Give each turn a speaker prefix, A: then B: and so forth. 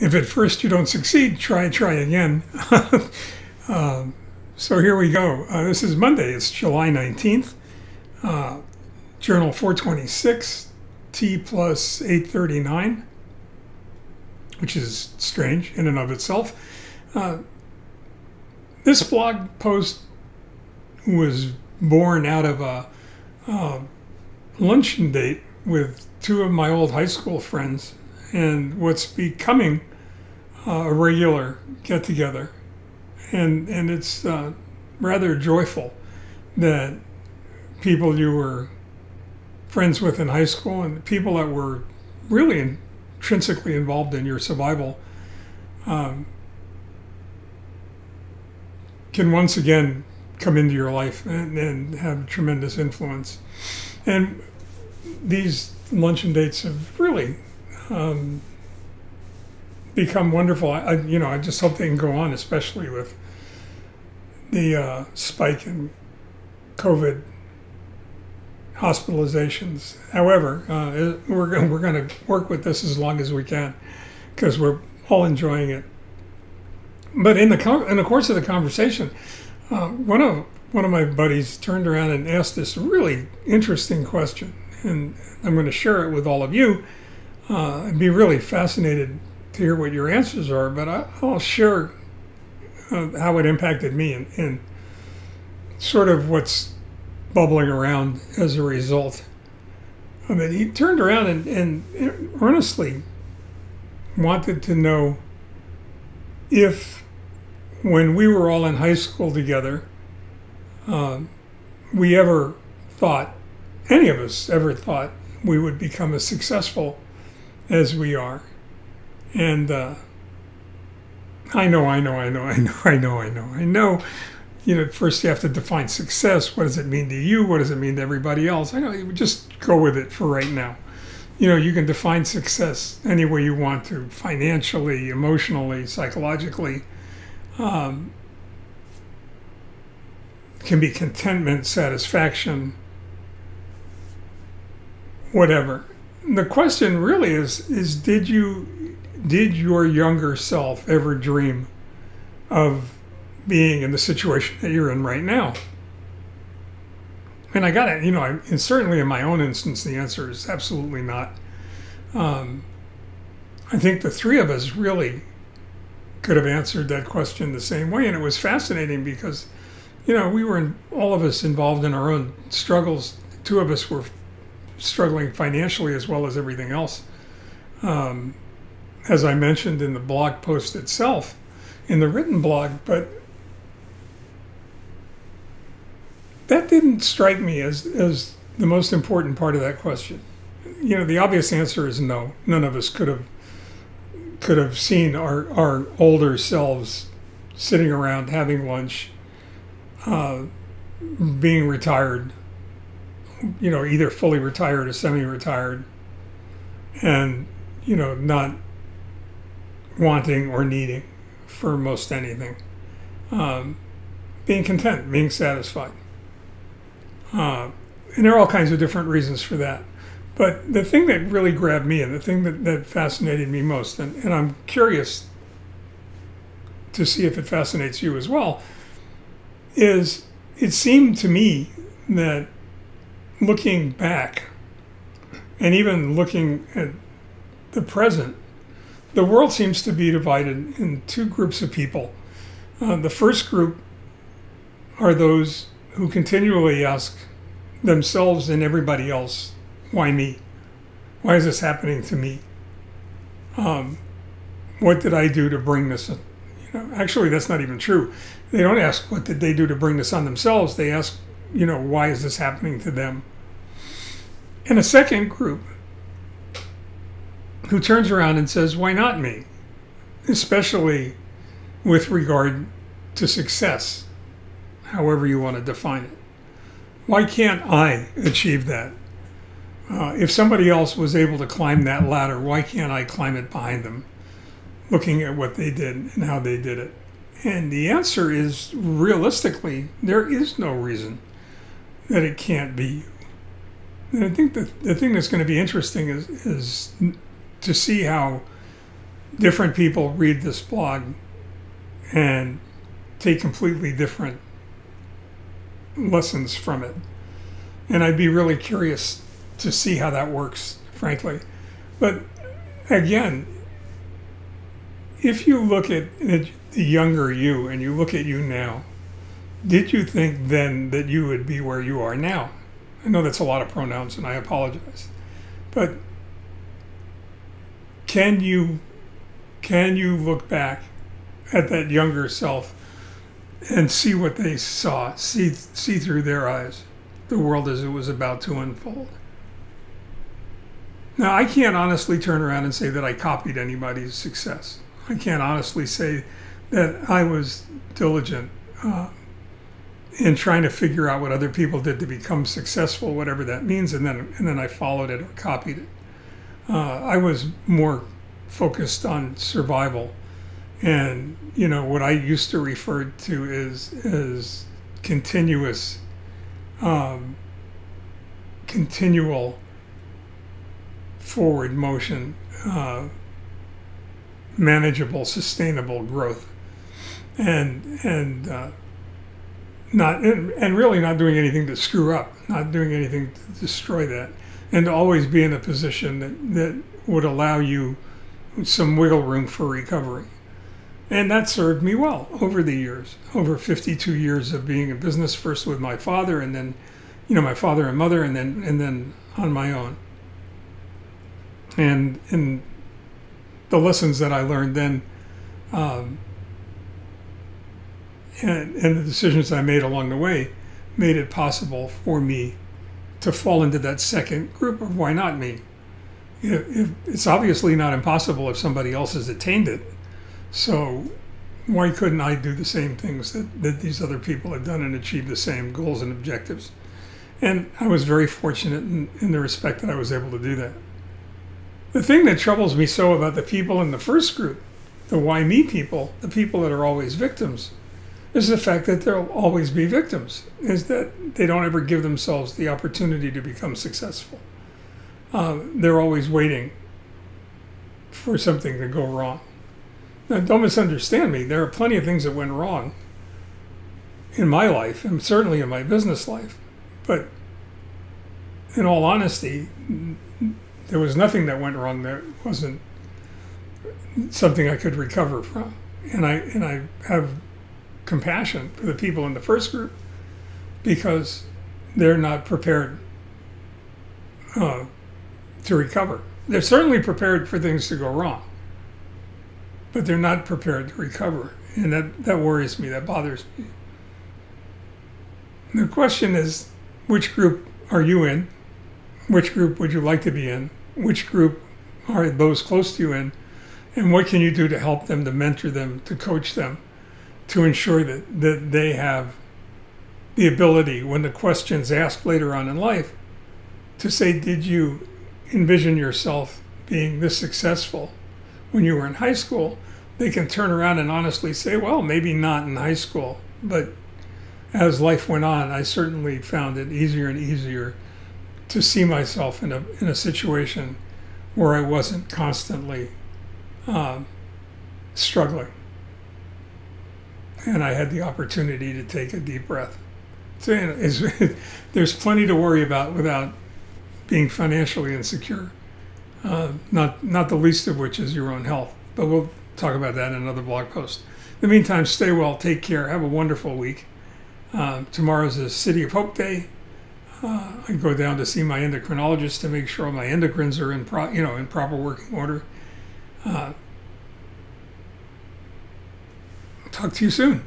A: If at first you don't succeed, try again. So here we go. This is Monday. It's July 19th. Journal 426, T+839, which is strange in and of itself. This blog post was born out of a luncheon date with two of my old high school friends and what's becoming a regular get-together. And it's rather joyful that people you were friends with in high school and people that were really intrinsically involved in your survival can once again come into your life and have tremendous influence. And these luncheon dates have really become wonderful. I just hope they can go on, especially with the spike in COVID hospitalizations. However, we're going to work with this as long as we can because we're all enjoying it. But in the course of the conversation, one of my buddies turned around and asked this really interesting question, and I'm going to share it with all of you. I'd be really fascinated to hear what your answers are, but I'll share how it impacted me and sort of what's bubbling around as a result. I mean, he turned around and earnestly wanted to know if, when we were all in high school together, we ever thought, any of us ever thought, we would become as successful as we are. And I know. First you have to define success. What does it mean to you? What does it mean to everybody else? I know, you just go with it for right now. You can define success any way you want to, financially, emotionally, psychologically. Can be contentment, satisfaction, whatever. The question really is did your younger self ever dream of being in the situation that you're in right now? And I got it, and certainly in my own instance, the answer is absolutely not. I think the three of us really could have answered that question the same way, and it was fascinating because, we were all of us involved in our own struggles. Two of us were struggling financially as well as everything else. As I mentioned in the blog post itself, in the written blog, but that didn't strike me as the most important part of that question. The obvious answer is no. None of us could have seen our older selves sitting around having lunch, being retired, either fully retired or semi-retired, and not wanting or needing for most anything, being content, being satisfied. And there are all kinds of different reasons for that. But the thing that really grabbed me and the thing that fascinated me most, and I'm curious to see if it fascinates you as well, is it seemed to me that looking back and even looking at the present, the world seems to be divided in two groups of people. The first group are those who continually ask themselves and everybody else, why me? Why is this happening to me? What did I do to bring this? Actually, that's not even true. They don't ask what did they do to bring this on themselves. They ask, why is this happening to them? And a second group who turns around and says, why not me? Especially with regard to success, however you want to define it. Why can't I achieve that? If somebody else was able to climb that ladder, why can't I climb it behind them? Looking at what they did and how they did it. And the answer is, realistically, there is no reason that it can't be you. And I think the thing that's going to be interesting is to see how different people read this blog and take completely different lessons from it. And I'd be really curious to see how that works, frankly. But again, if you look at the younger you and you look at you now, did you think then that you would be where you are now? I know that's a lot of pronouns and I apologize. But can you look back at that younger self and see what they saw, see through their eyes, the world as it was about to unfold? Now, I can't honestly turn around and say that I copied anybody's success. I can't honestly say that I was diligent in trying to figure out what other people did to become successful, whatever that means, and then I followed it or copied it. I was more focused on survival, and what I used to refer to as continuous, continual forward motion, manageable, sustainable growth, and really not doing anything to screw up, not doing anything to destroy that, and to always be in a position that would allow you some wiggle room for recovery. And that served me well over the years, over 52 years of being in business, first with my father, and then, my father and mother, and then on my own. And the lessons that I learned then, and the decisions I made along the way, made it possible for me to fall into that second group of why not me. It's obviously not impossible if somebody else has attained it. So why couldn't I do the same things that these other people had done and achieve the same goals and objectives? And I was very fortunate in the respect that I was able to do that. The thing that troubles me so about the people in the first group, the why me people, the people that are always victims, is the fact that there'll always be victims, is that they don't ever give themselves the opportunity to become successful. They're always waiting for something to go wrong. Now, don't misunderstand me. There are plenty of things that went wrong in my life, and certainly in my business life. But in all honesty, there was nothing that went wrong that wasn't something I could recover from. And I have compassion for the people in the first group because they're not prepared to recover. They're certainly prepared for things to go wrong, but they're not prepared to recover. And that worries me, that bothers me. The question is, which group are you in? Which group would you like to be in? Which group are those close to you in? And what can you do to help them, to mentor them, to coach them, to ensure that they have the ability, when the question's asked later on in life, to say, did you envision yourself being this successful when you were in high school? They can turn around and honestly say, well, maybe not in high school, but as life went on, I certainly found it easier and easier to see myself in a situation where I wasn't constantly struggling. And I had the opportunity to take a deep breath. So, there's plenty to worry about without being financially insecure, not the least of which is your own health. But we'll talk about that in another blog post. In the meantime, stay well, take care, have a wonderful week. Tomorrow's a City of Hope Day. I go down to see my endocrinologist to make sure my endocrines are in proper working order. Talk to you soon.